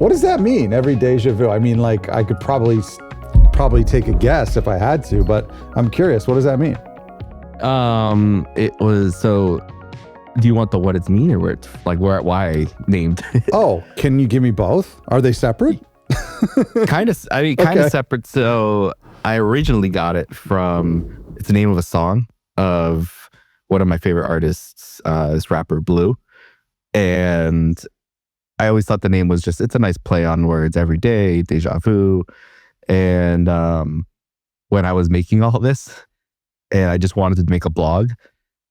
What does that mean? Every deja vu. I mean, like I could probably take a guess if I had to, but I'm curious. What does that mean? It was so. Do you want the what it's mean or where it's like why I named? Oh, can you give me both? Are they separate? Kind of. I mean, kind of separate. So I originally got it from. It's the name of a song of one of my favorite artists, this rapper Blue, and I always thought the name was just. It's a nice play on words. Every day, deja vu, and when I was making all this, and I just wanted to make a blog.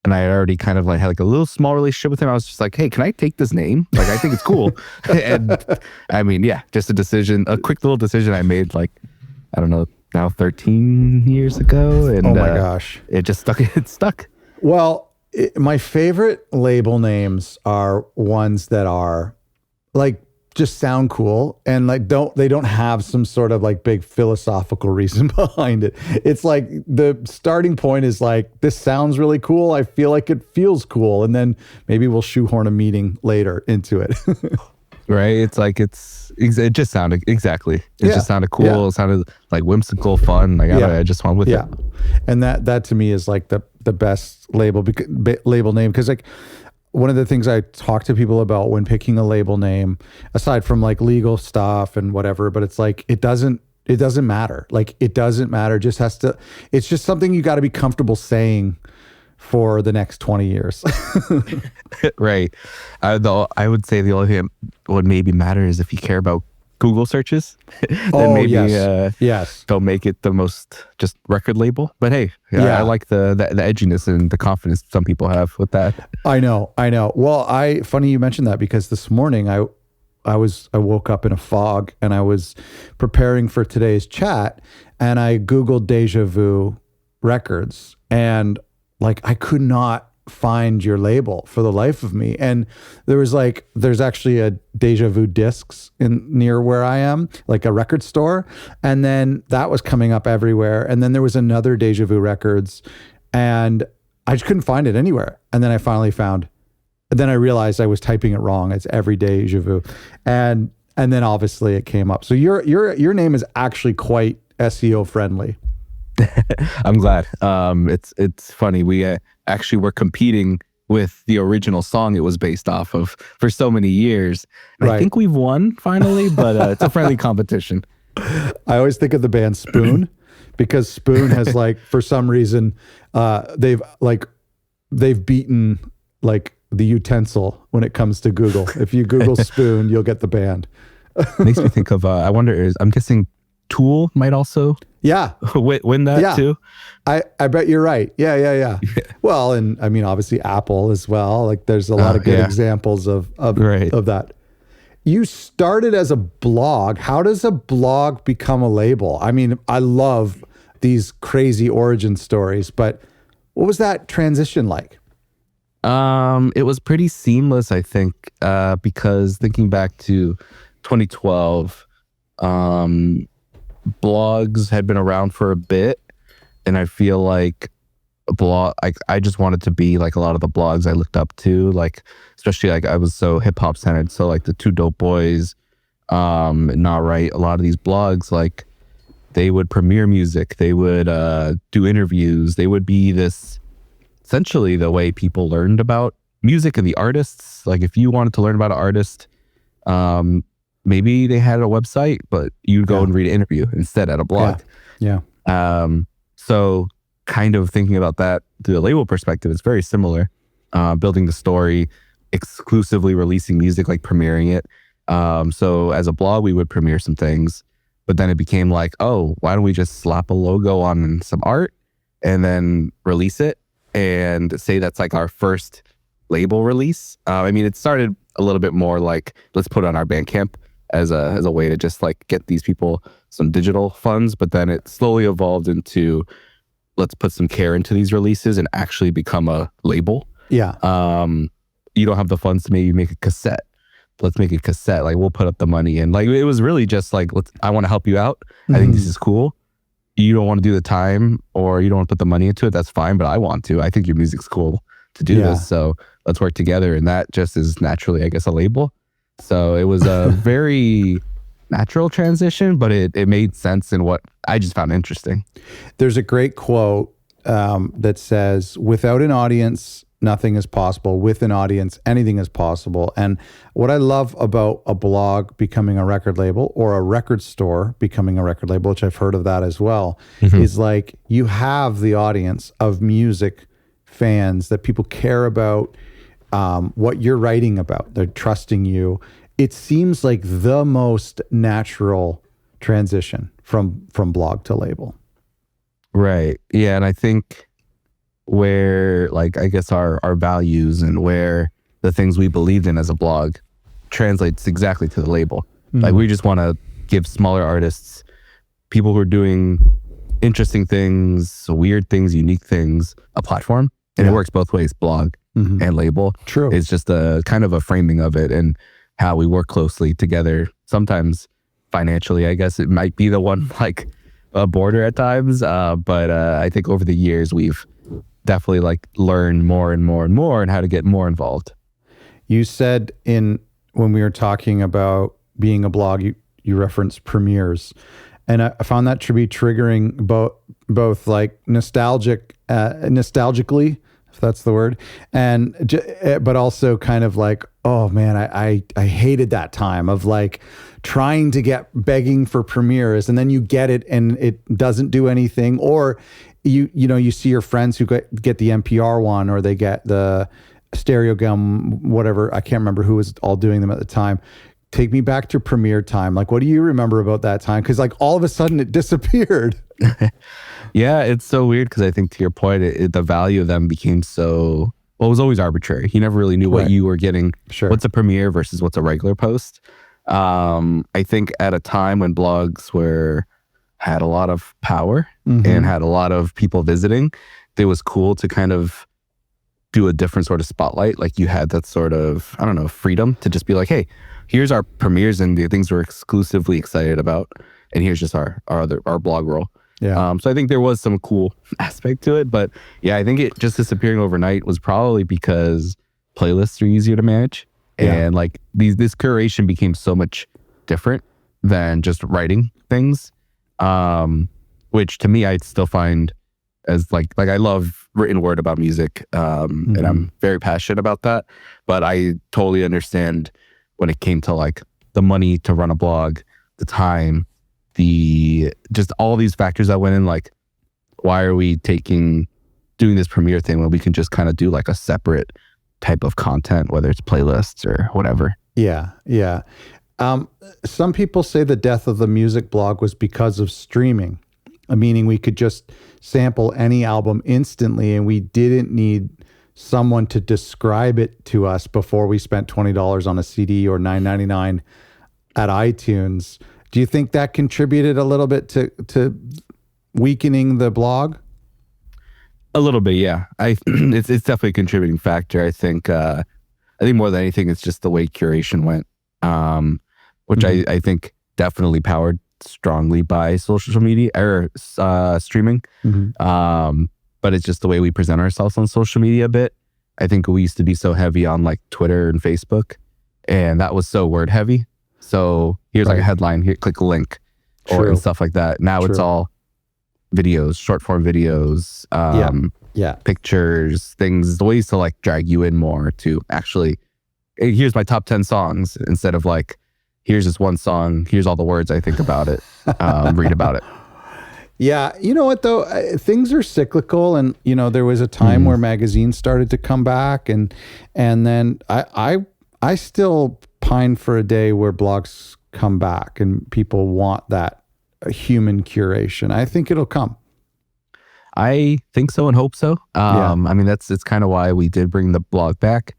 And I had already kind of like had like a little small relationship with him. I was just like, hey, can I take this name? Like, I think it's cool. And I mean, yeah, just a quick little decision I made like, I don't know, now 13 years ago. And oh my gosh. It just stuck. It stuck. Well, my favorite label names are ones that are like, just sound cool and like they don't have some sort of like big philosophical reason behind it. It's like the starting point is like, this sounds really cool. I feel like it feels cool. And then maybe we'll shoehorn a meaning later into it. Right. It's like, it just sounded exactly. It just sounded cool. Yeah. It sounded like whimsical, fun. Like, I just went with it. And that to me is like the best label name. Cause like, one of the things I talk to people about when picking a label name, aside from like legal stuff and whatever, but it's like, it doesn't matter. Like it doesn't matter. It's just something you got to be comfortable saying for the next 20 years. Right. Though I would say the only thing that would maybe matter is if you care about Google searches, then maybe yes. Don't make it the most just record label. But hey, I like the edginess and the confidence some people have with that. I know. Well, funny you mentioned that because this morning I woke up in a fog and I was preparing for today's chat and I Googled EveryDejaVu Records and like I could not find your label for the life of me. And there's actually a EveryDejaVu Discs near where I am, like a record store. And then that was coming up everywhere. And then there was another EveryDejaVu Records and I just couldn't find it anywhere. And then I finally found, and then I realized I was typing it wrong. It's EveryDejaVu. And then obviously it came up. So your name is actually quite SEO friendly. I'm glad. It's funny. We actually were competing with the original song it was based off of for so many years. Right. I think we've won finally, but it's a friendly competition. I always think of the band Spoon because Spoon has like, for some reason, they've beaten like the utensil when it comes to Google. If you Google Spoon, you'll get the band. Makes me think of, I'm guessing Tool might also win that too. I bet you're right. Yeah. Well, and I mean, obviously Apple as well. Like there's a lot of good examples of that. You started as a blog. How does a blog become a label? I mean, I love these crazy origin stories, but what was that transition like? It was pretty seamless, I think, because thinking back to 2012, blogs had been around for a bit, and I feel like I just wanted to be like a lot of the blogs I looked up to, like especially like I was so hip hop centered, so like the Two Dope Boys, Not Right, a lot of these blogs, like they would premiere music, they would do interviews, they would be this essentially the way people learned about music and the artists. Like if you wanted to learn about an artist, maybe they had a website, but you'd go and read an interview instead at a blog. Yeah. So kind of thinking about that through the label perspective, it's very similar. Building the story, exclusively releasing music, like premiering it. So as a blog, we would premiere some things, but then it became like, oh, why don't we just slap a logo on some art and then release it and say that's like our first label release. I mean, it started a little bit more like, let's put it on our Bandcamp as a way to just like get these people some digital funds, but then it slowly evolved into let's put some care into these releases and actually become a label. Yeah. You don't have the funds to maybe make a cassette. Let's make a cassette. Like we'll put up the money, and like it was really just like, I want to help you out. I think this is cool. You don't want to do the time or you don't want to put the money into it. That's fine, but I want to. I think your music's cool to do this. So let's work together. And that just is naturally, I guess, a label. So it was a very natural transition, but it made sense in what I just found interesting. There's a great quote that says, without an audience, nothing is possible. With an audience, anything is possible. And what I love about a blog becoming a record label, or a record store becoming a record label, which I've heard of that as well, is like you have the audience of music fans that people care about what you're writing about. They're trusting you. It seems like the most natural transition from blog to label. Right. Yeah. And I think where, like, I guess our values and where the things we believed in as a blog translates exactly to the label. Like, we just want to give smaller artists, people who are doing interesting things, weird things, unique things, a platform. And it works both ways, blog and label. True. It's just a kind of a framing of it and how we work closely together. Sometimes financially, I guess it might be the one, like, a border at times. But I think over the years, we've definitely like learned more and more and more and how to get more involved. You said when we were talking about being a blog, you referenced premieres, and I found that to be triggering both like nostalgically, if that's the word, but also kind of like, oh man, I hated that time of like trying to begging for premieres, and then you get it and it doesn't do anything, or you see your friends who get the NPR one, or they get the Stereo Gum, whatever. I can't remember who was all doing them at the time. Take me back to premiere time. Like, what do you remember about that time? Because like all of a sudden it disappeared. Yeah, it's so weird because I think to your point, the value of them became so, well, it was always arbitrary. You never really knew what you were getting. Sure. What's a premiere versus what's a regular post. I think at a time when blogs had a lot of power and had a lot of people visiting, it was cool to kind of do a different sort of spotlight. Like you had that sort of, I don't know, freedom to just be like, hey, here's our premieres and the things we're exclusively excited about. And here's just our blog roll. Yeah. So I think there was some cool aspect to it, but yeah, I think it just disappearing overnight was probably because playlists are easier to manage. And like this curation became so much different than just writing things. Which to me, I still find as like I love written word about music, and I'm very passionate about that. But I totally understand when it came to like the money to run a blog, the time, just all these factors that went in. Like, why are we doing this premiere thing when we can just kind of do like a separate type of content, whether it's playlists or whatever? Yeah. Some people say the death of the music blog was because of streaming, meaning we could just sample any album instantly and we didn't need someone to describe it to us before we spent $20 on a CD or $9.99 at iTunes. Do you think that contributed a little bit to weakening the blog? A little bit, yeah. It's definitely a contributing factor. I think more than anything, it's just the way curation went, which I think definitely powered strongly by social media or streaming. But it's just the way we present ourselves on social media a bit. I think we used to be so heavy on like Twitter and Facebook, and that was so word heavy. So here's like a headline, here, click a link, and stuff like that. Now it's all videos, short form videos, pictures, things, ways to like drag you in more to actually, hey, here's my top 10 songs instead of like, here's this one song, here's all the words I think about it, read about it. Yeah, you know what though, things are cyclical, and you know there was a time where magazines started to come back, and then I still pine for a day where blogs come back and people want that human curation. I think it'll come. I think so and hope so. I mean, it's kind of why we did bring the blog back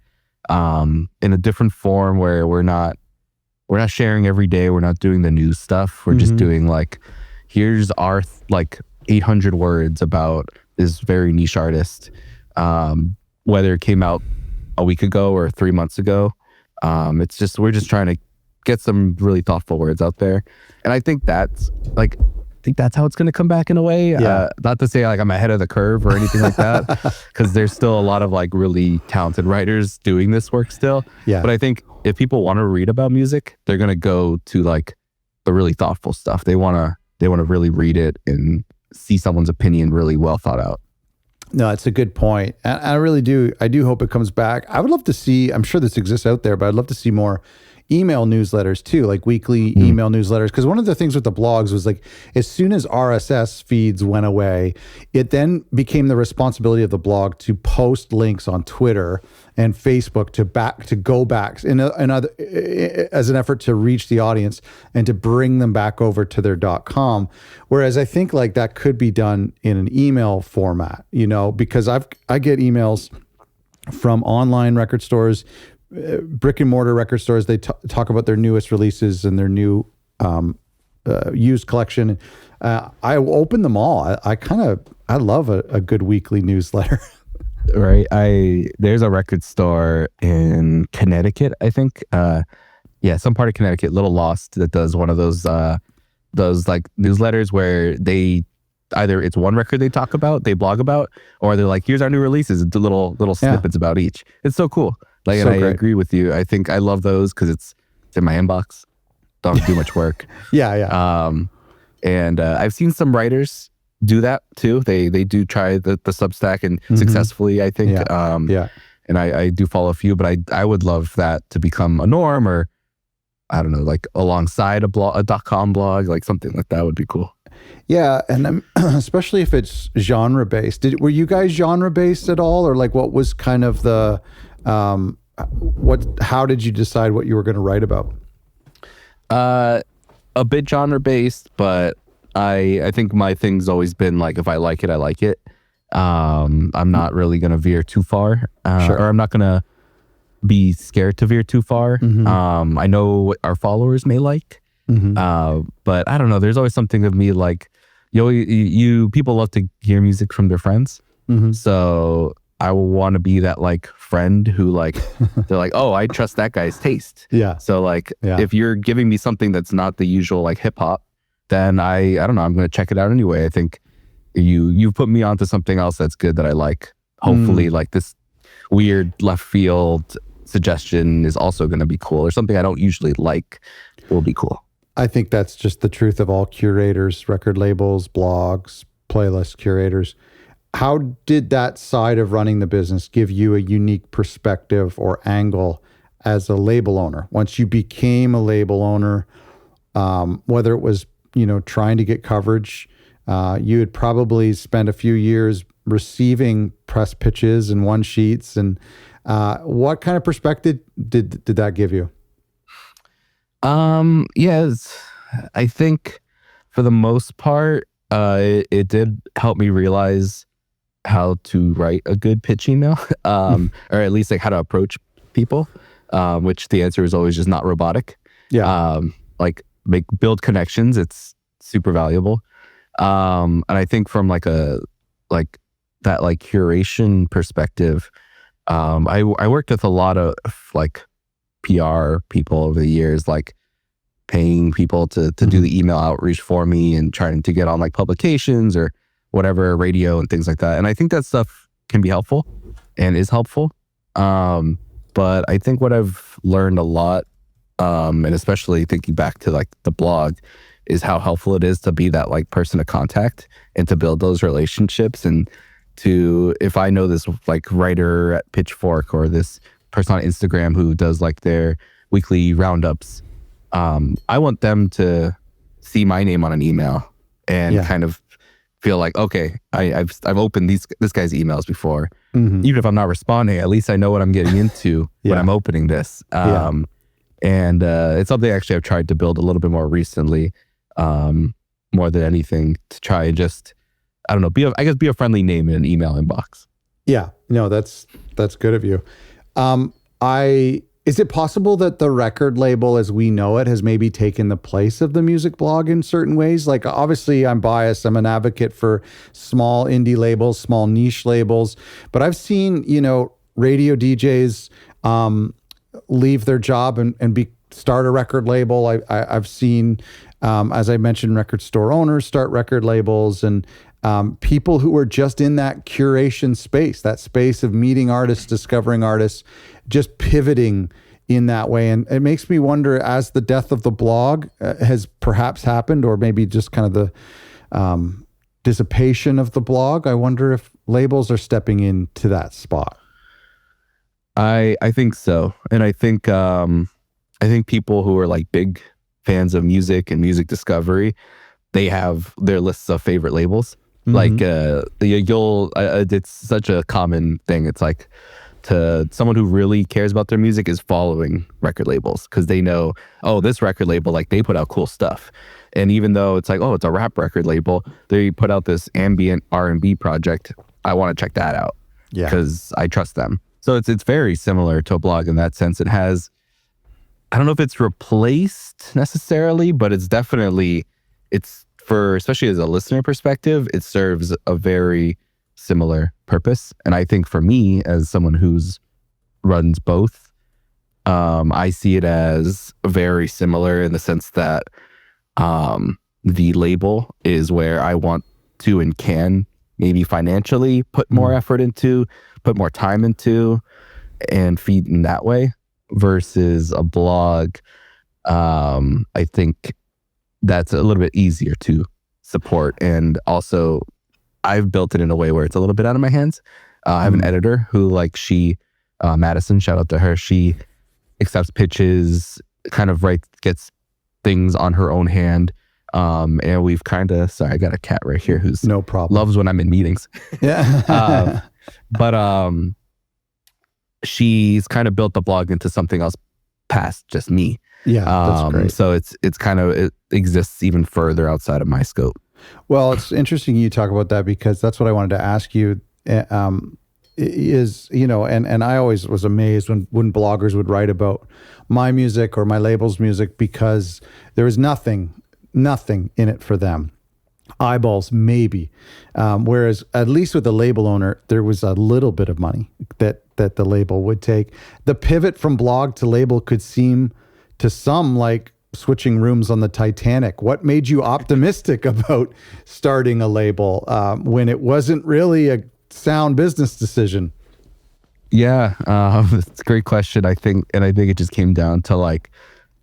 in a different form where we're not sharing every day. We're not doing the news stuff. We're just doing like, here's our like 800 words about this very niche artist, whether it came out a week ago or 3 months ago. We're just trying to get some really thoughtful words out there. And I think that's like, think that's how it's going to come back in a way. Not to say like I'm ahead of the curve or anything like that, because there's still a lot of like really talented writers doing this work still. Yeah. But I think if people want to read about music, they're going to go to like the really thoughtful stuff. They want to really read it and see someone's opinion really well thought out. No, it's a good point. And I really do. I do hope it comes back. I would love to see, I'm sure this exists out there, but I'd love to see more email newsletters too, like weekly email newsletters. Because one of the things with the blogs was like, as soon as RSS feeds went away, it then became the responsibility of the blog to post links on Twitter and Facebook to go back as an effort to reach the audience and to bring them back over to their .com. Whereas I think like that could be done in an email format, because I get emails from online record stores, brick and mortar record stores. They talk about their newest releases and their new used collection. I open them all. I love a good weekly newsletter. Right. There's a record store in Connecticut, I think. Some part of Connecticut, Little Lost, that does one of those like newsletters where they either it's one record they talk about, they blog about, or they're like, here's our new releases, the little snippets about each. It's so cool. Like, so and I agree with you. I think I love those because it's in my inbox. Don't have to do much work. Yeah. And I've seen some writers do that too. They do try the Substack and successfully, I think. And I do follow a few, but I would love that to become a norm, or I don't know, like alongside a .com blog, like something like that would be cool. Yeah, and especially if it's genre based. Were you guys genre based at all, or like what was kind of the how did you decide what you were going to write about? A bit genre based, but I think my thing's always been like, if I like it, I like it. I'm not really going to veer too far, or I'm not going to be scared to veer too far. I know what our followers may like, but I don't know. There's always something of me like, you people love to hear music from their friends. So I want to be that like friend who like, they're like, oh, I trust that guy's taste. Yeah. So like, if you're giving me something that's not the usual like hip hop, then I don't know, I'm going to check it out anyway. I think you put me onto something else that's good that I like. Hopefully like this weird left field suggestion is also going to be cool, or something I don't usually like will be cool. I think that's just the truth of all curators, record labels, blogs, playlist curators. How did that side of running the business give you a unique perspective or angle as a label owner? Once you became a label owner, whether it was, trying to get coverage, you had probably spent a few years receiving press pitches and one sheets. And what kind of perspective did that give you? Yes, I think for the most part, it did help me realize how to write a good pitch email, or at least like how to approach people, which the answer is always just not robotic. Like build connections. It's super valuable. And I think from like that curation perspective, I worked with a lot of like PR people over the years, like paying people to do the email outreach for me and trying to get on like publications or whatever, radio and things like that. And I think that stuff can be helpful and is helpful. But I think what I've learned a lot, and especially thinking back to like the blog, is how helpful it is to be that like person of contact and to build those relationships. And if I know this like writer at Pitchfork or this person on Instagram who does like their weekly roundups, I want them to see my name on an email and kind of feel like, okay, I've opened this guy's emails before. Even if I'm not responding, at least I know what I'm getting into when I'm opening this. And it's something actually I've tried to build a little bit more recently, more than anything, to try and just, I don't know, be a friendly name in an email inbox. Yeah, no, that's good of you. Is it possible that the record label as we know it has maybe taken the place of the music blog in certain ways? Like, obviously I'm biased. I'm an advocate for small indie labels, small niche labels, but I've seen, radio DJs leave their job and start a record label. I've seen, as I mentioned, record store owners start record labels, and people who are just in that curation space, that space of meeting artists, discovering artists, just pivoting in that way. And it makes me wonder, as the death of the blog has perhaps happened, or maybe just kind of the dissipation of the blog, I wonder if labels are stepping into that spot. I think so. And I think people who are like big fans of music and music discovery, they have their lists of favorite labels. Like it's such a common thing. It's like, to someone who really cares about their music is following record labels, because they know, oh, this record label, like, they put out cool stuff. And even though it's like, oh, it's a rap record label, they put out this ambient R&B project, I want to check that out because I trust them. So it's very similar to a blog in that sense. It has, I don't know if it's replaced necessarily, but it's definitely, it's for, especially as a listener perspective, it serves a very similar purpose. And I think for me, as someone who's runs both, I see it as very similar in the sense that the label is where I want to and can maybe financially put more effort into, put more time into, and feed in that way, versus a blog. I think that's a little bit easier to support. And also, I've built it in a way where it's a little bit out of my hands. I have an editor who, like, Madison, shout out to her. She accepts pitches, kind of gets things on her own hand. And we've kind of, sorry, I got a cat right here who's no problem, loves when I'm in meetings. Yeah. But she's kind of built the blog into something else past just me. Yeah, that's great. So it's kind of, it exists even further outside of my scope. Well, it's interesting you talk about that, because that's what I wanted to ask you. Is, you know, and I always was amazed when bloggers would write about my music or my label's music, because there was nothing in it for them. Eyeballs, maybe. Whereas at least with the label owner, there was a little bit of money that the label would take. The pivot from blog to label could seem to some like switching rooms on the Titanic. What made you optimistic about starting a label when it wasn't really a sound business decision? Yeah, it's a great question. I think it just came down to like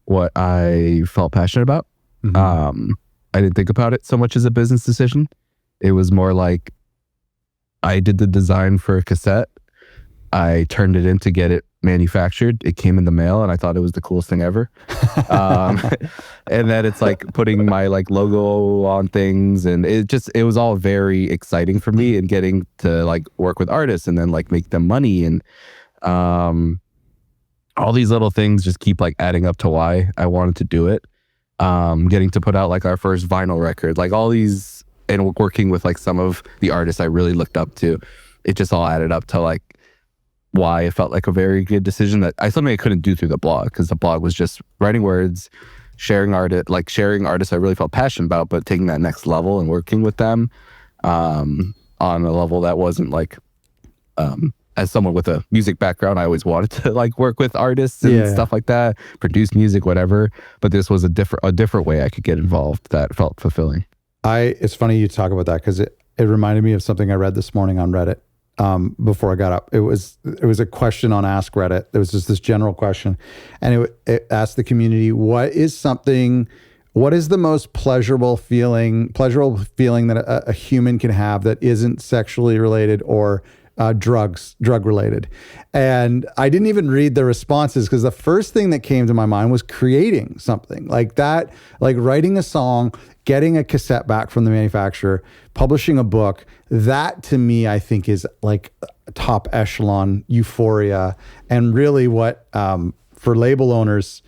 what I felt passionate about. I didn't think about it so much as a business decision. It was more like, I did the design for a cassette. I turned it in to get it manufactured. It came in the mail, and I thought it was the coolest thing ever. And then it's like putting my like logo on things, and it was all very exciting for me, and getting to like work with artists and then like make them money, and all these little things just keep like adding up to why I wanted to do it. Getting to put out like our first vinyl record, like all these, and working with like some of the artists I really looked up to, it just all added up to like why it felt like a very good decision that something I couldn't do through the blog, because the blog was just writing words, sharing artists I really felt passionate about, but taking that next level and working with them on a level that wasn't like, as someone with a music background, I always wanted to like work with artists and stuff like that, produce music, whatever. But this was a different way I could get involved that felt fulfilling. It's funny you talk about that, because it reminded me of something I read this morning on Reddit. Before I got up, it was a question on Ask Reddit. There was just this general question, and it asked the community, what is the most pleasurable feeling that a human can have that isn't sexually related or drug related? And I didn't even read the responses, because the first thing that came to my mind was creating something like that, like writing a song, getting a cassette back from the manufacturer, publishing a book. That to me, I think, is like top echelon euphoria, and really what for label owners,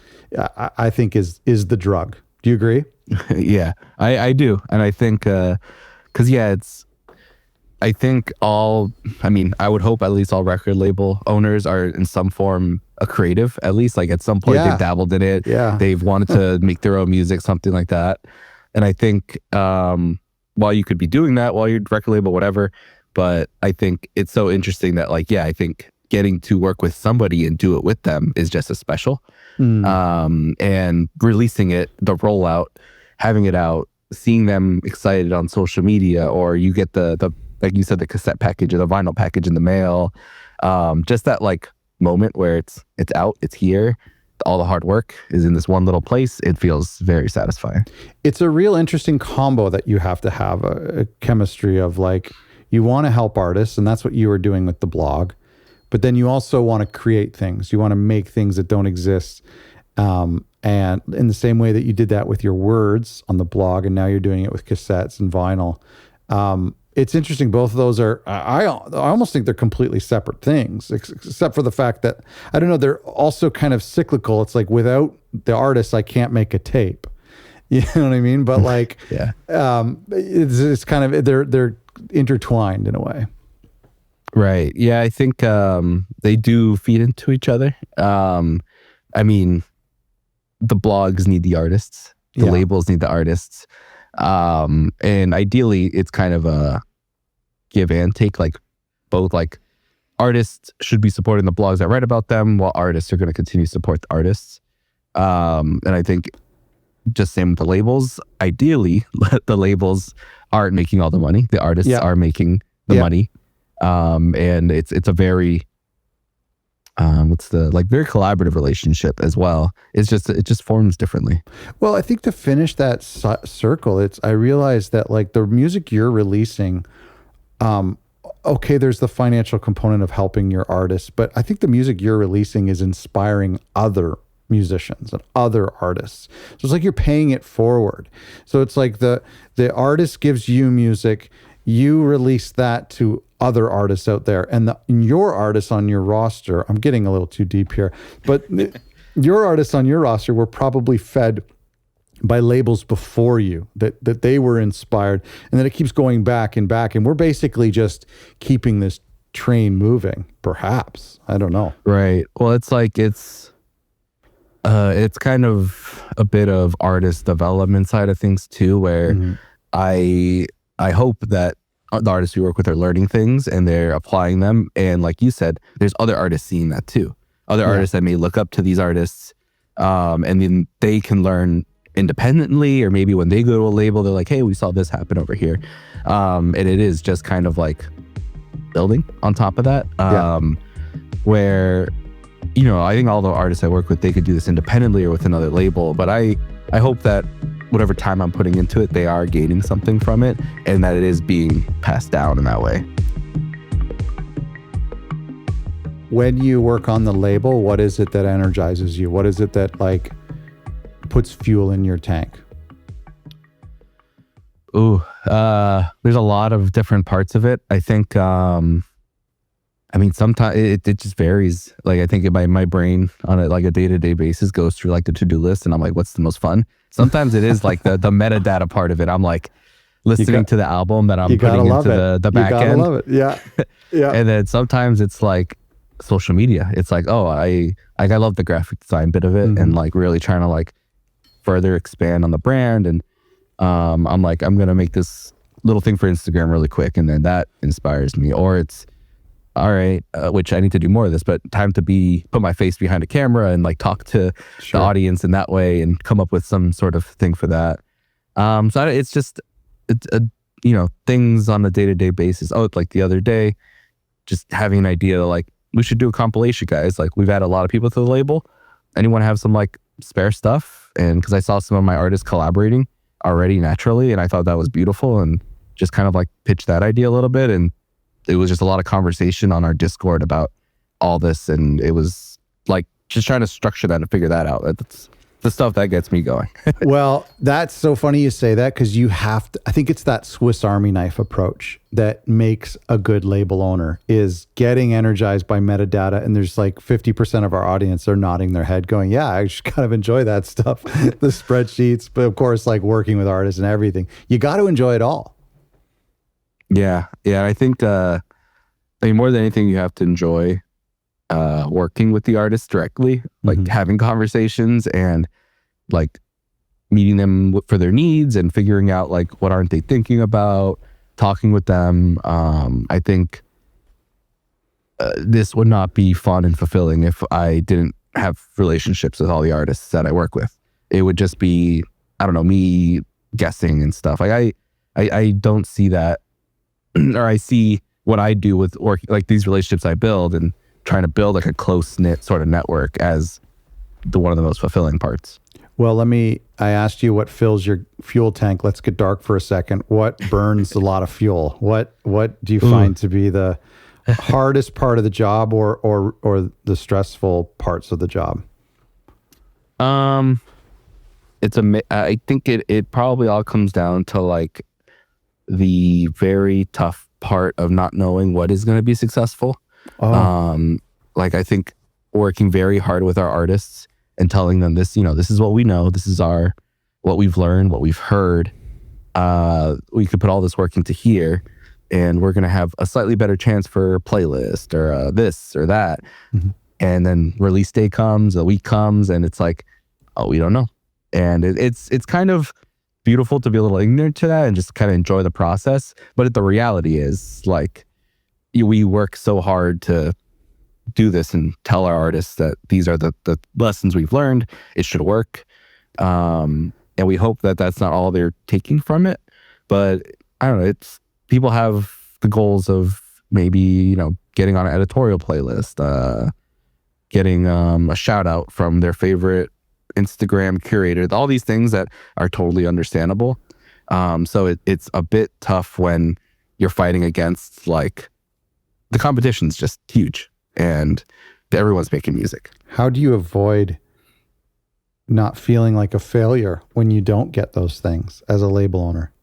I think is the drug. Do you agree? Yeah, I do. And I think, because I would hope at least all record label owners are in some form a creative, at least like at some point they've dabbled in it. Yeah. They've wanted to make their own music, something like that. And I think while you could be doing that while you're record label, whatever, but I think it's so interesting that like, I think getting to work with somebody and do it with them is just as special. And releasing it, the rollout, having it out, seeing them excited on social media, or you get the like you said, the cassette package or the vinyl package in the mail. Just that like moment where it's out, it's here. All the hard work is in this one little place. It feels very satisfying. It's a real interesting combo that you have to have a chemistry of like, you want to help artists, and that's what you were doing with the blog. But then you also want to create things. You want to make things that don't exist. And in the same way that you did that with your words on the blog, and now you're doing it with cassettes and vinyl. It's interesting. Both of those are, I almost think they're completely separate things, except for the fact that, I don't know, they're also kind of cyclical. It's like, without the artist, I can't make a tape. You know what I mean? But like, yeah, it's kind of, they're intertwined in a way. Right. Yeah, I think they do feed into each other. I mean, the blogs need the artists, the labels need the artists. And ideally it's kind of a give and take, like both, like artists should be supporting the blogs that write about them, while artists are going to continue to support the artists. And I think just same with the labels. Ideally, the labels aren't making all the money. The artists are making the money. And it's a very, very collaborative relationship as well. It just forms differently. Well, I think to finish that circle, I realized that like the music you're releasing, okay, there's the financial component of helping your artists, but I think the music you're releasing is inspiring other musicians and other artists. So it's like you're paying it forward. So it's like the artist gives you music, you release that to other artists out there, and your artists on your roster, I'm getting a little too deep here, but your artists on your roster were probably fed by labels before you, that they were inspired, and then it keeps going back and back, and we're basically just keeping this train moving, perhaps. I don't know. Right. Well, it's like it's kind of a bit of artist development side of things too, where I hope that the artists we work with are learning things and they're applying them. And like you said, there's other artists seeing that too. Other artists that may look up to these artists, and then they can learn independently, or maybe when they go to a label, they're like, hey, we saw this happen over here. And it is just kind of like building on top of that, where, you know, I think all the artists I work with, they could do this independently or with another label, but I hope that whatever time I'm putting into it, they are gaining something from it, and that it is being passed down in that way. When you work on the label, what is it that energizes you? What is it that like puts fuel in your tank? Ooh, there's a lot of different parts of it. I think, I mean, sometimes it just varies. Like, I think my brain on a day-to-day basis goes through like the to-do list, and I'm like, what's the most fun? Sometimes it is like the metadata part of it. I'm like listening to the album that I'm putting into the back end. You gotta love it. Yeah. Yeah. And then sometimes it's like social media. It's like, oh, I love the graphic design bit of it, and like really trying to like further expand on the brand. And I'm like, I'm gonna make this little thing for Instagram really quick, and then that inspires me. Or it's, all right, which I need to do more of this, but time to put my face behind a camera and like talk to the audience in that way and come up with some sort of thing for that. So it's just, you know, things on a day-to-day basis. Oh, like the other day, just having an idea, like we should do a compilation, guys. Like we've had a lot of people to the label. Anyone have some like spare stuff? And because I saw some of my artists collaborating already naturally, and I thought that was beautiful, and just kind of like pitched that idea a little bit. And it was just a lot of conversation on our Discord about all this, and it was like just trying to structure that and figure that out. That's the stuff that gets me going. Well, that's so funny you say that, because you have to, I think it's that Swiss Army knife approach that makes a good label owner, is getting energized by metadata. And there's like 50% of our audience are nodding their head going, yeah, I just kind of enjoy that stuff. The spreadsheets, but of course, like working with artists and everything, you got to enjoy it all. Yeah. I think, I mean, more than anything, you have to enjoy working with the artists directly, like having conversations and like meeting them for their needs and figuring out like what aren't they thinking about, talking with them. I think this would not be fun and fulfilling if I didn't have relationships with all the artists that I work with. It would just be, I don't know, me guessing and stuff. Like I don't see that, or I see what I do with work, like these relationships I build and trying to build like a close knit sort of network as one of the most fulfilling parts. Well, I asked you what fills your fuel tank. Let's get dark for a second. What burns a lot of fuel? What do you find to be the hardest part of the job or the stressful parts of the job? I think it probably all comes down to like the very tough part of not knowing what is going to be successful. Like I think working very hard with our artists and telling them this, this is what we know, this is what we've learned, what we've heard. We could put all this work into here, and we're going to have a slightly better chance for a playlist or this or that. Mm-hmm. And then release day comes, a week comes, and it's like, oh, we don't know. And it's kind of beautiful to be a little ignorant to that and just kind of enjoy the process. But the reality is, like, we work so hard to do this and tell our artists that these are the lessons we've learned. It should work. And we hope that that's not all they're taking from it. But I don't know, people have the goals of maybe, getting on an editorial playlist, getting a shout out from their favorite Instagram curator, all these things that are totally understandable. So it's a bit tough when you're fighting against, like, the competition's just huge and everyone's making music. How do you avoid not feeling like a failure when you don't get those things as a label owner?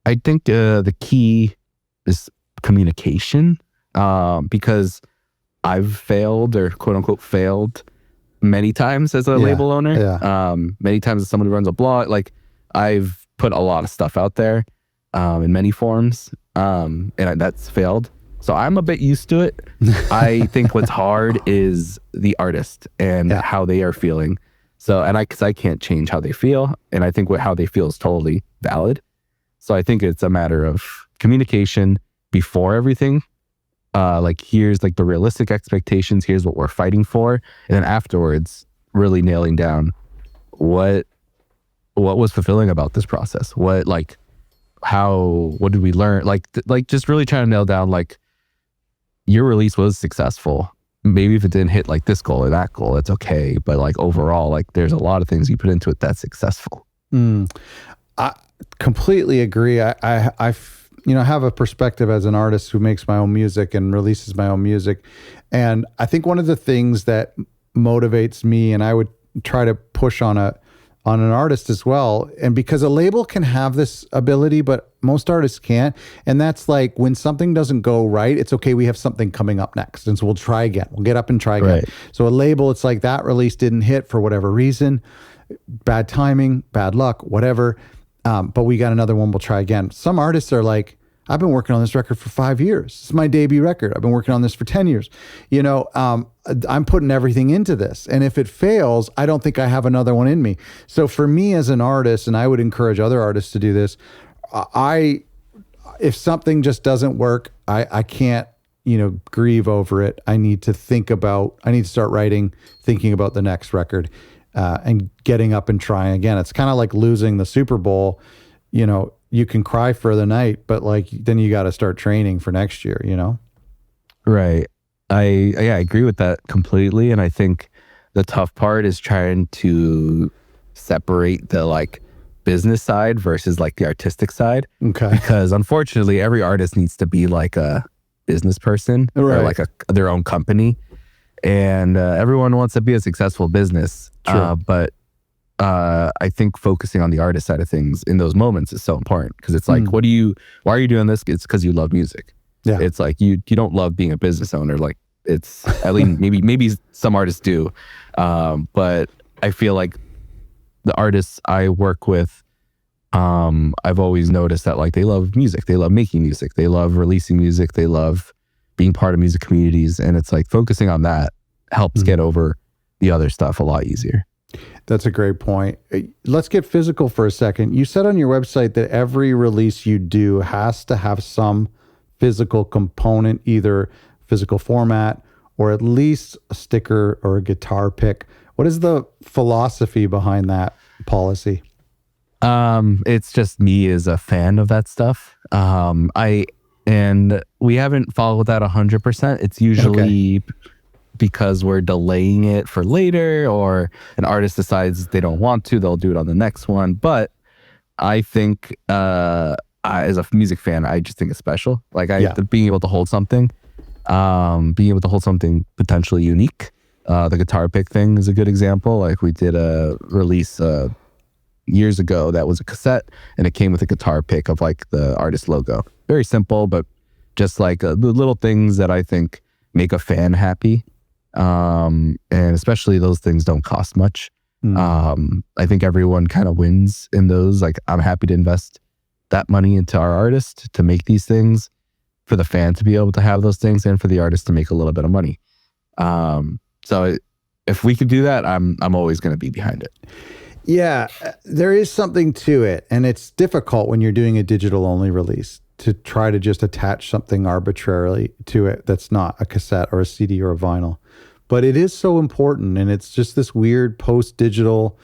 I think the key is communication, because I've failed, or quote unquote failed, many times as a label owner. Yeah. Many times as someone who runs a blog. Like, I've put a lot of stuff out there in many forms, and that's failed. So I'm a bit used to it. I think what's hard is the artist and how they are feeling. So, because I can't change how they feel, and I think how they feel is totally valid. So I think it's a matter of communication before everything. Like, here's like the realistic expectations. Here's what we're fighting for, and then afterwards, really nailing down what was fulfilling about this process. What did we learn? Like just really trying to nail down, like, your release was successful. Maybe if it didn't hit like this goal or that goal, it's okay. But like overall, like, there's a lot of things you put into it that's successful. I completely agree. I have a perspective as an artist who makes my own music and releases my own music. And I think one of the things that motivates me, and I would try to push on an artist as well, and because a label can have this ability, but most artists can't. And that's like, when something doesn't go right, it's okay, we have something coming up next. And so we'll try again. We'll get up and try again. Right. So a label, it's like that release didn't hit for whatever reason, bad timing, bad luck, whatever. But we got another one, we'll try again. Some artists are like, I've been working on this record for 5 years. It's my debut record. I've been working on this for 10 years. I'm putting everything into this. And if it fails, I don't think I have another one in me. So for me as an artist, and I would encourage other artists to do this, if something just doesn't work, I can't, grieve over it. I need to start writing, thinking about the next record, and getting up and trying again. It's kind of like losing the Super Bowl. You can cry for the night, but like, then you got to start training for next year, Right. I agree with that completely. And I think the tough part is trying to separate the like business side versus like the artistic side. Okay. Because unfortunately, every artist needs to be like a business person, right, or like their own company. And everyone wants to be a successful business. But I think focusing on the artist side of things in those moments is so important, because it's like, why are you doing this? It's because you love music. Yeah. It's like, you don't love being a business owner. Like, it's at least maybe some artists do. But I feel like the artists I work with, I've always noticed that like they love music. They love making music. They love releasing music. They love being part of music communities. And it's like focusing on that helps get over the other stuff a lot easier. That's a great point. Let's get physical for a second. You said on your website that every release you do has to have some physical component, either physical format, or at least a sticker or a guitar pick. What is the philosophy behind that policy? It's just me as a fan of that stuff. And we haven't followed that 100%. It's usually because we're delaying it for later, or an artist decides they don't want to, they'll do it on the next one. But I think, as a music fan, I just think it's special. Like being able to hold something, potentially unique. The guitar pick thing is a good example. Like we did a release years ago that was a cassette, and it came with a guitar pick of like the artist logo. Very simple, but just like the little things that I think make a fan happy. And especially those things don't cost much. I think everyone kind of wins in those. Like I'm happy to invest that money into our artist to make these things, for the fan to be able to have those things, and for the artist to make a little bit of money. So if we could do that, I'm always going to be behind it. Yeah, there is something to it, and it's difficult when you're doing a digital only release to try to just attach something arbitrarily to it that's not a cassette or a CD or a vinyl. But it is so important, and it's just this weird post-digital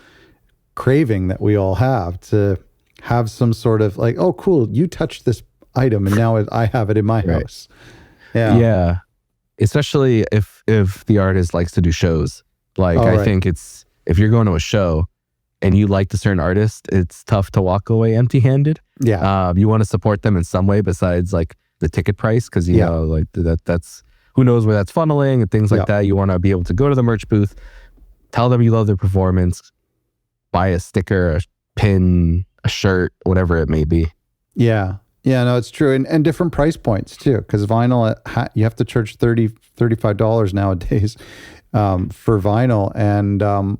craving that we all have to have some sort of like, oh, cool, you touched this item, and now I have it in my house. Yeah. Especially if the artist likes to do shows. Like I think it's, if you're going to a show and you like a certain artist, it's tough to walk away empty-handed. Yeah. You want to support them in some way besides like the ticket price, because you know, like that's who knows where that's funneling and things like that. You want to be able to go to the merch booth, tell them you love their performance, buy a sticker, a pin, a shirt, whatever it may be. Yeah. Yeah, no, it's true. And different price points too, because vinyl, you have to charge $35 nowadays for vinyl. And,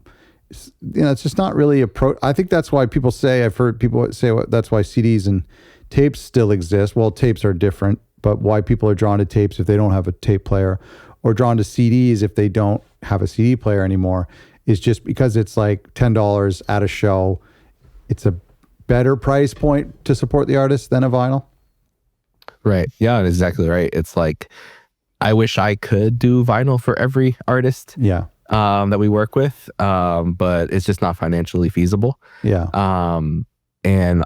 it's just not really I think that's why people say, I've heard people say that's why CDs and tapes still exist. Well, tapes are different, but why people are drawn to tapes if they don't have a tape player, or drawn to CDs if they don't have a CD player anymore, is just because it's like $10 at a show. It's a better price point to support the artist than a vinyl. Right. Yeah, exactly right. It's like, I wish I could do vinyl for every artist that we work with, but it's just not financially feasible. Yeah. And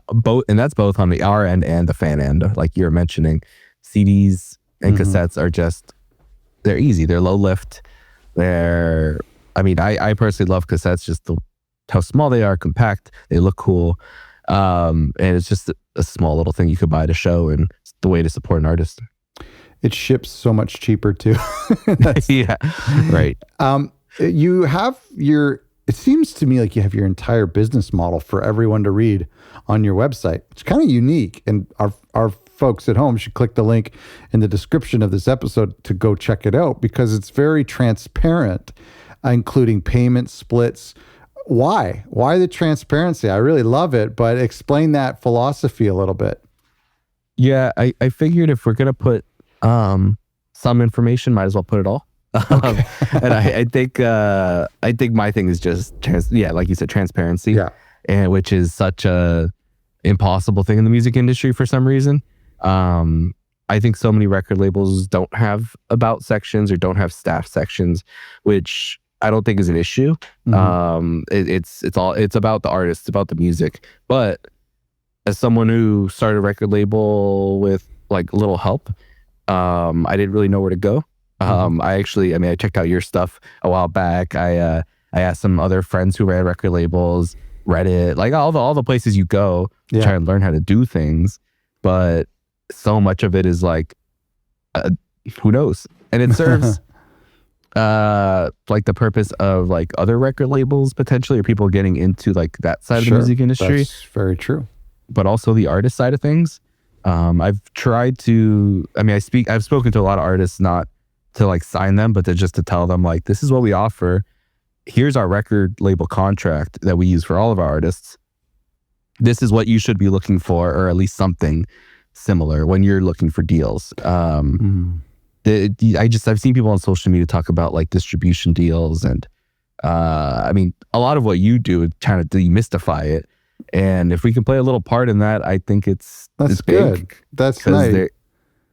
that's both on the our end and the fan end. Like you're mentioning, CDs and cassettes are just, they're easy. They're low lift. I personally love cassettes, just how small they are, compact. They look cool. And it's just a small little thing you could buy at a show, and it's the way to support an artist. It ships so much cheaper too. Yeah, right. You have it seems to me like you have your entire business model for everyone to read on your website. It's kind of unique, and our folks at home should click the link in the description of this episode to go check it out, because it's very transparent, including payment splits. Why the transparency? I really love it, but explain that philosophy a little bit. Yeah, I figured if we're gonna put some information, might as well put it all. And I think my thing is just like you said, transparency. Yeah, and which is such a impossible thing in the music industry for some reason. I think so many record labels don't have about sections or don't have staff sections, which I don't think is an issue. It's about the artist, it's about the music. But as someone who started a record label with like little help, I didn't really know where to go. I checked out your stuff a while back. I asked some other friends who ran record labels, Reddit, like all the places you go to try and learn how to do things. But so much of it is like, who knows? And it serves like the purpose of like other record labels potentially, or people getting into like that side of the music industry. That's very true. But also the artist side of things. I've tried to, I've spoken to a lot of artists, not to like sign them, but to tell them like, this is what we offer. Here's our record label contract that we use for all of our artists. This is what you should be looking for, or at least something similar when you're looking for deals. I've seen people on social media talk about like distribution deals, and a lot of what you do is trying to demystify it. And if we can play a little part in that, I think it's good. That's nice.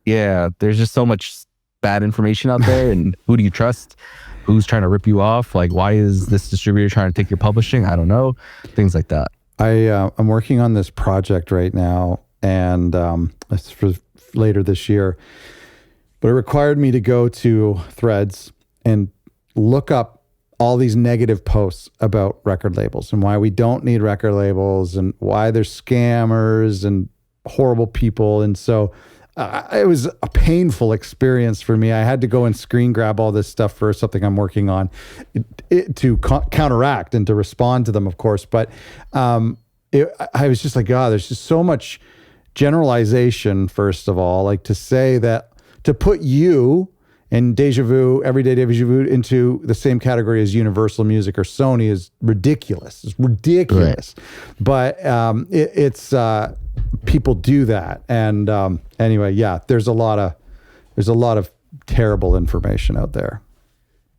There's just so much bad information out there, and who do you trust? Who's trying to rip you off? Like, why is this distributor trying to take your publishing? I don't know. Things like that. I'm working on this project right now, and it's for later this year. But it required me to go to Threads and look up all these negative posts about record labels and why we don't need record labels and why they're scammers and horrible people. And so it was a painful experience for me. I had to go and screen grab all this stuff for something I'm working on to counteract and to respond to them, of course. But I was just like, God, there's just so much generalization, first of all, like to say that, to put you and Everyday Deja Vu into the same category as Universal Music or Sony is ridiculous. It's ridiculous. Right. But it's people do that. And anyway, yeah, there's a lot of terrible information out there.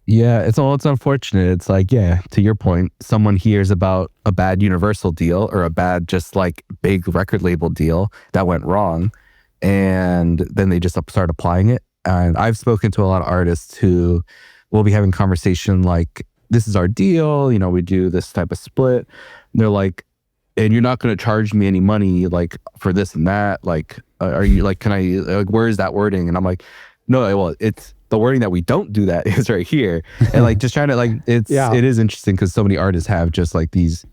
Yeah, it's unfortunate. It's like, yeah, to your point, someone hears about a bad Universal deal or a bad just like big record label deal that went wrong, and then they just start applying it. And I've spoken to a lot of artists who will be having conversation like, this is our deal, you know, we do this type of split. And they're like, and you're not going to charge me any money like for this and that. Like, are you like, can I, like, where is that wording? And I'm like, no, well, it's the wording that we don't do that is right here. And like, just trying to like, it is interesting because so many artists have just like these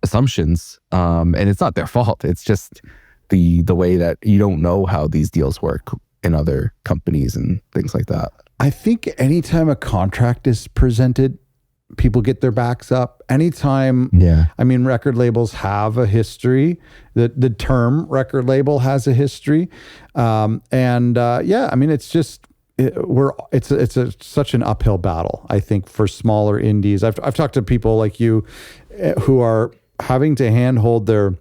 assumptions. And it's not their fault. It's just the way that you don't know how these deals work in other companies and things like that. I think anytime a contract is presented, people get their backs up. Anytime, I mean, record labels have a history. The term record label has a history, I mean, it's just it's such an uphill battle. I think for smaller indies, I've talked to people like you who are having to handhold their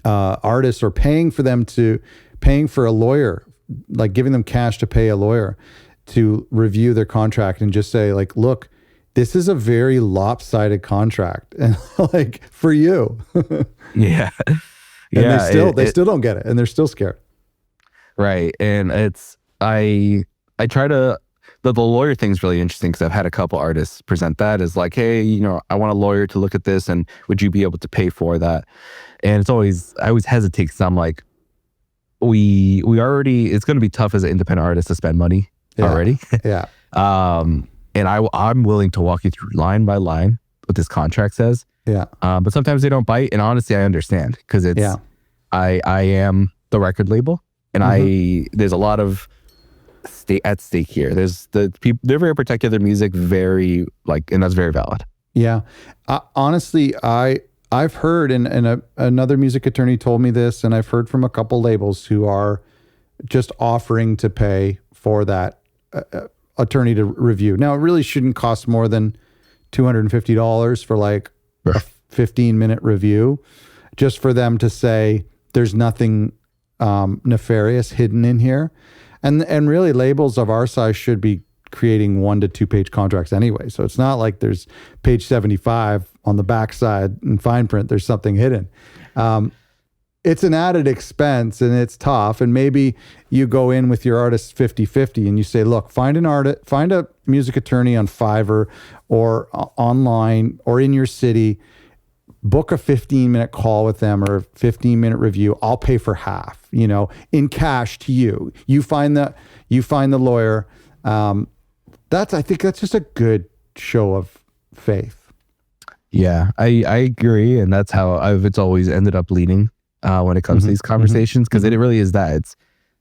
artists or paying for a lawyer, like giving them cash to pay a lawyer to review their contract and just say like, look, this is a very lopsided contract, and like for you. Yeah. And they still don't get it, and they're still scared. Right. And I try to, the lawyer thing's really interesting because I've had a couple artists present that as like, hey, you know, I want a lawyer to look at this, and would you be able to pay for that? And I always hesitate because I'm like, we already, it's going to be tough as an independent artist to spend money already. Yeah. And I'm willing to walk you through line by line what this contract says. Yeah. But sometimes they don't bite. And honestly, I understand because I am the record label, and there's a lot of at stake here. There's the people, they're very protective of their music, very like, and that's very valid. Yeah. Honestly, I've heard, and another music attorney told me this, and I've heard from a couple labels who are just offering to pay for that attorney to review. Now, it really shouldn't cost more than $250 for like a 15-minute review, just for them to say there's nothing nefarious hidden in here. And really, labels of our size should be creating 1 to 2 page contracts anyway. So it's not like there's page 75 on the backside in fine print, there's something hidden. It's an added expense, and it's tough. And maybe you go in with your artist 50-50 and you say, look, find a music attorney on Fiverr or online or in your city, book a 15-minute call with them or a 15-minute review. I'll pay for half, in cash to you. You find the lawyer. I think that's just a good show of faith. Yeah, I agree. And that's how it's always ended up leading when it comes to these conversations, because it really is that.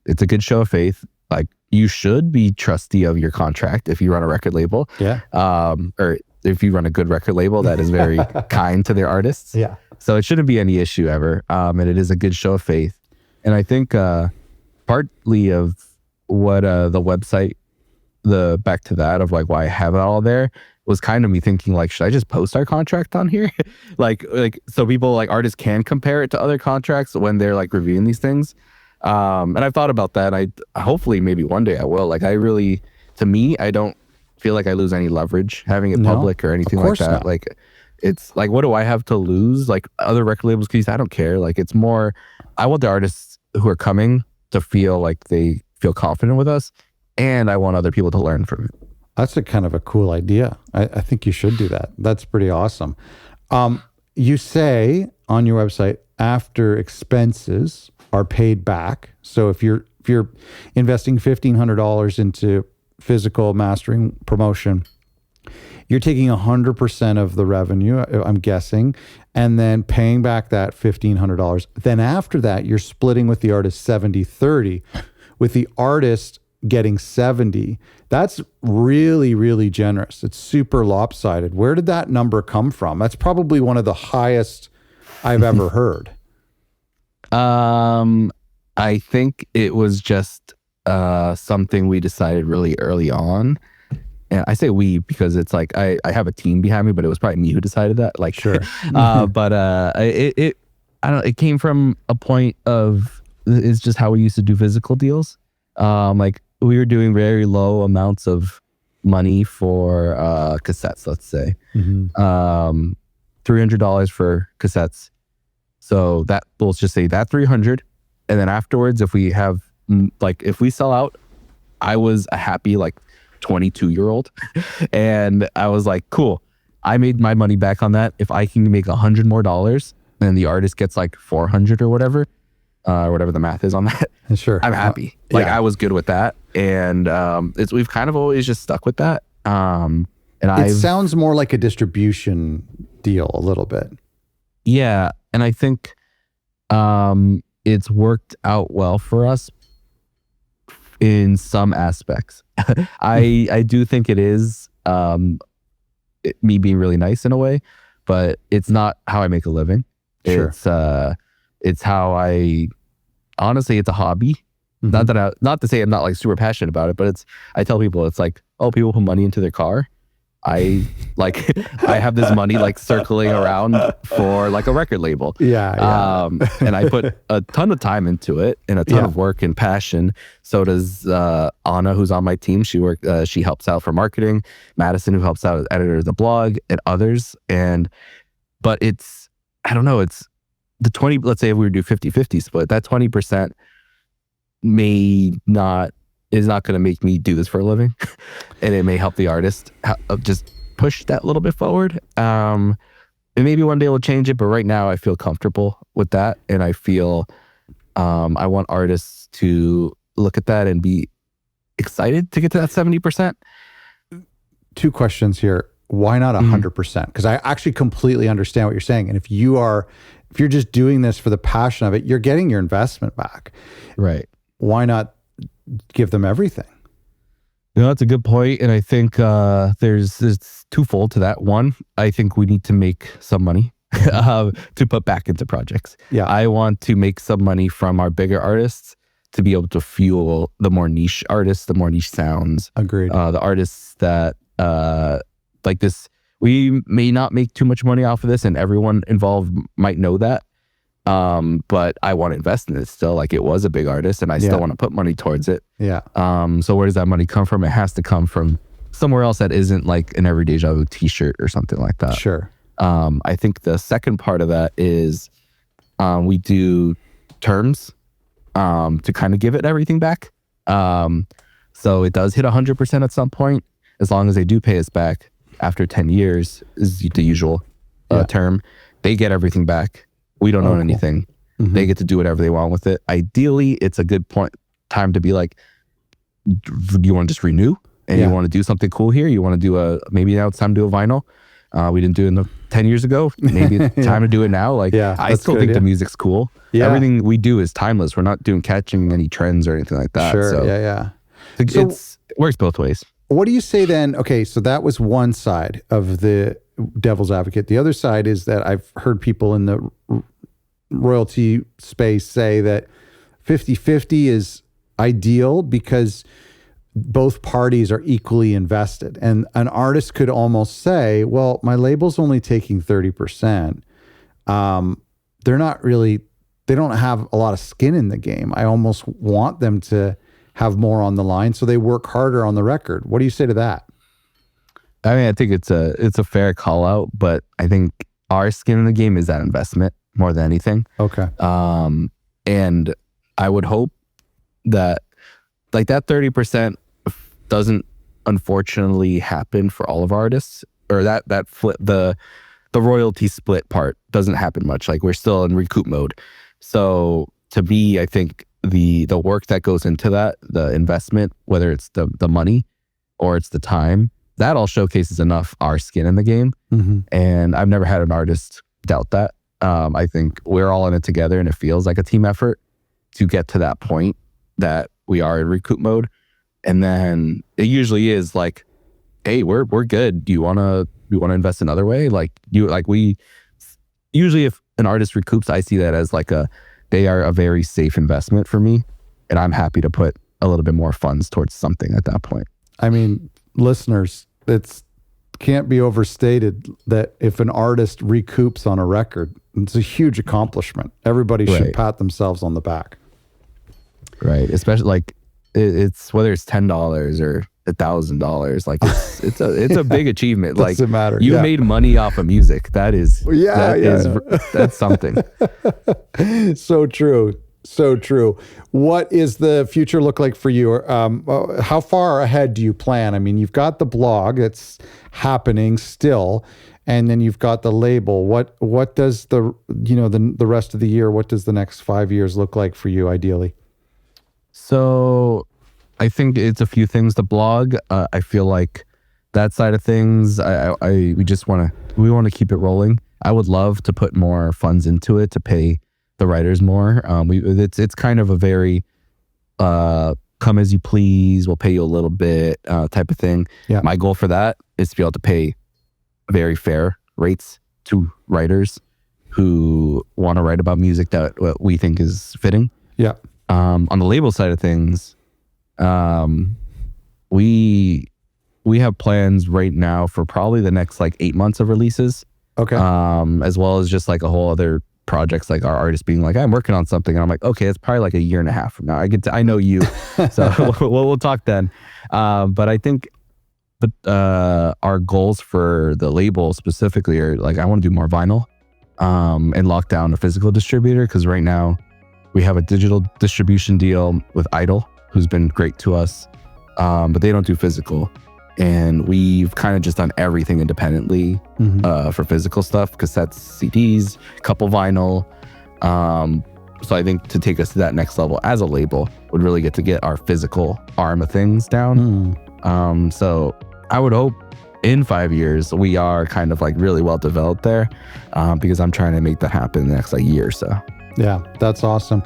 It's a good show of faith. Like, you should be trustee of your contract if you run a record label. Yeah. Or if you run a good record label that is very kind to their artists. Yeah. So it shouldn't be any issue ever. And it is a good show of faith. And I think partly of what the website, back to that of like why I have it all there, was kind of me thinking like, should I just post our contract on here? like so people, like artists, can compare it to other contracts when they're like reviewing these things. And I've thought about that. I hopefully maybe one day I will. Like, to me, I don't feel like I lose any leverage having it public or anything like that. Not. Like, it's like, what do I have to lose? Like, other record labels, because I don't care. Like, it's more, I want the artists who are coming to feel like they feel confident with us. and I want other people to learn from it. That's a kind of a cool idea. I think you should do that. That's pretty awesome. You say on your website, after expenses are paid back. So if you're investing $1,500 into physical mastering promotion, you're taking 100% of the revenue, I'm guessing, and then paying back that $1,500. Then after that, you're splitting with the artist 70-30, with the artist getting 70. That's really, really generous. It's super lopsided. Where did that number come from? That's probably one of the highest I've ever heard. I think it was just something we decided really early on. And I say we because it's like I have a team behind me, but it was probably me who decided that. Like, sure. But I don't know. It came from a point of it's just how we used to do physical deals. Like we were doing very low amounts of money for cassettes. Let's say $300 for cassettes. So that we'll just say that 300, and then afterwards, if we have if we sell out, I was a happy 22-year-old, and I was like, cool, I made my money back on that. If I can make $100 more, and the artist gets 400 or whatever the math is on that, sure, I'm happy. I was good with that, and we've kind of always just stuck with that. And it sounds more like a distribution deal a little bit. Yeah, and I think it's worked out well for us in some aspects. I do think it is me being really nice in a way, but it's not how I make a living. Sure. It's how honestly, it's a hobby. Mm-hmm. Not to say I'm not super passionate about it, but I tell people it's people put money into their car. I have this money circling around for a record label. Yeah. And I put a ton of time into it and a ton of work and passion. So does Anna, who's on my team. She helps out for marketing. Madison, who helps out as editor of the blog, and others. But it's, I don't know, it's the 20, let's say if we were to do 50-50 split, that 20% is not going to make me do this for a living. And it may help the artist just push that a little bit forward. And maybe one day we'll change it, but right now I feel comfortable with that. And I feel I want artists to look at that and be excited to get to that 70%. Two questions here. Why not 100%? Because I actually completely understand what you're saying. And if you're just doing this for the passion of it, you're getting your investment back. Right. Why not give them everything? That's a good point. And I think it's twofold to that. One, I think we need to make some money to put back into projects. Yeah. I want to make some money from our bigger artists to be able to fuel the more niche artists, the more niche sounds. Agreed. The artists that this, we may not make too much money off of this, and everyone involved might know that. But I want to invest in it still. It was a big artist, and I still want to put money towards it. Yeah. So where does that money come from? It has to come from somewhere else that isn't an EveryDejaVu t-shirt or something like that. Sure. I think the second part of that is we do terms to kind of give it everything back. So it does hit 100% at some point, as long as they do pay us back after 10 years is the usual term. They get everything back. We don't own anything. Mm-hmm. They get to do whatever they want with it. Ideally, it's a good time to be do you want to just renew? And you want to do something cool here? You want to do maybe now it's time to do a vinyl. We didn't do it 10 years ago. Maybe it's time to do it now. I still think the music's cool. Yeah. Everything we do is timeless. We're not catching any trends or anything like that. Sure. So it works both ways. What do you say then? Okay, so that was one side of the devil's advocate. The other side is that I've heard people in the royalty space say that 50-50 is ideal because both parties are equally invested. And an artist could almost say, well, my label's only taking 30%. They don't have a lot of skin in the game. I almost want them to have more on the line, so they work harder on the record. What do you say to that? I mean, I think it's a fair call out, but I think our skin in the game is that investment more than anything. Okay. And I would hope that that 30% doesn't unfortunately happen for all of our artists, or that flip, the royalty split part doesn't happen much. Like we're still in recoup mode. So to me, I think the work that goes into that, the investment, whether it's the money or it's the time, that all showcases enough our skin in the game. And I've never had an artist doubt that. I think we're all in it together, and it feels like a team effort to get to that point that we are in recoup mode. And then it usually is like, hey, we're good. Do you want to invest another way? We usually, if an artist recoups, I see that as they are a very safe investment for me, and I'm happy to put a little bit more funds towards something at that point. I mean, listeners, it's can't be overstated that if an artist recoups on a record, it's a huge accomplishment. Everybody should pat themselves on the back. Right. Especially it's whether it's $10 or $1,000, like it's a big achievement. Doesn't matter. You made money off of music. That's something. So true. So true. What is the future look like for you? How far ahead do you plan? I mean, you've got the blog that's happening still, and then you've got the label. What does the rest of the year, what does the next 5 years look like for you ideally? So I think it's a few things. The blog, I feel like that side of things, we want to keep it rolling. I would love to put more funds into it to pay the writers more. It's kind of a very come as you please, we'll pay you a little bit type of thing. Yeah. My goal for that is to be able to pay very fair rates to writers who want to write about music that we think is fitting. Yeah. On the label side of things, we have plans right now for probably the next 8 months of releases. Okay. As well as just a whole other projects, like our artists being like, I'm working on something, and I'm like, okay, it's probably a year and a half from now. I know you, so we'll talk then. But I think our goals for the label specifically are I want to do more vinyl, and lock down a physical distributor, because right now we have a digital distribution deal with Idol, who's been great to us, but they don't do physical. And we've kind of just done everything independently for physical stuff, cassettes, CDs, couple vinyl. So I think to take us to that next level as a label would really get our physical arm of things down. So I would hope in 5 years we are kind of really well developed there, because I'm trying to make that happen in the next year or so. Yeah, that's awesome.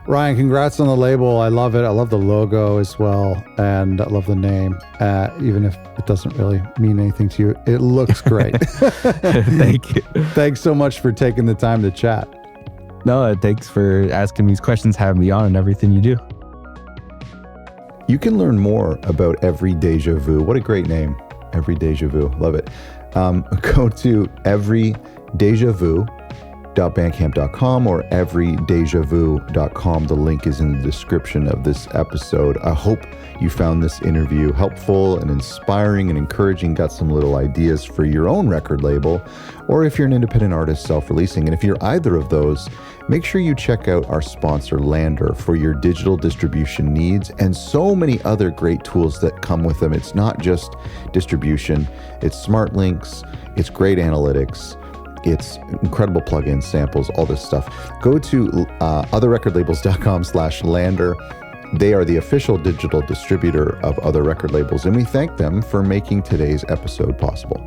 Ryan, congrats on the label. I love it. I love the logo as well. And I love the name, even if it doesn't really mean anything to you. It looks great. Thank you. Thanks so much for taking the time to chat. No, thanks for asking these questions, having me on, and everything you do. You can learn more about EveryDejaVu. What a great name. EveryDejaVu. Love it. Go to EveryDejaVu.bandcamp.com or EveryDejaVu.com. The link is in the description of this episode. I hope you found this interview helpful and inspiring and encouraging, got some little ideas for your own record label, or if you're an independent artist self-releasing. And if you're either of those, make sure you check out our sponsor landr for your digital distribution needs and so many other great tools that come with them. It's not just distribution, it's smart links, it's great analytics, it's incredible plugins, samples, all this stuff. Go to otherrecordlabels.com/landr. They are the official digital distributor of Other Record Labels, and we thank them for making today's episode possible.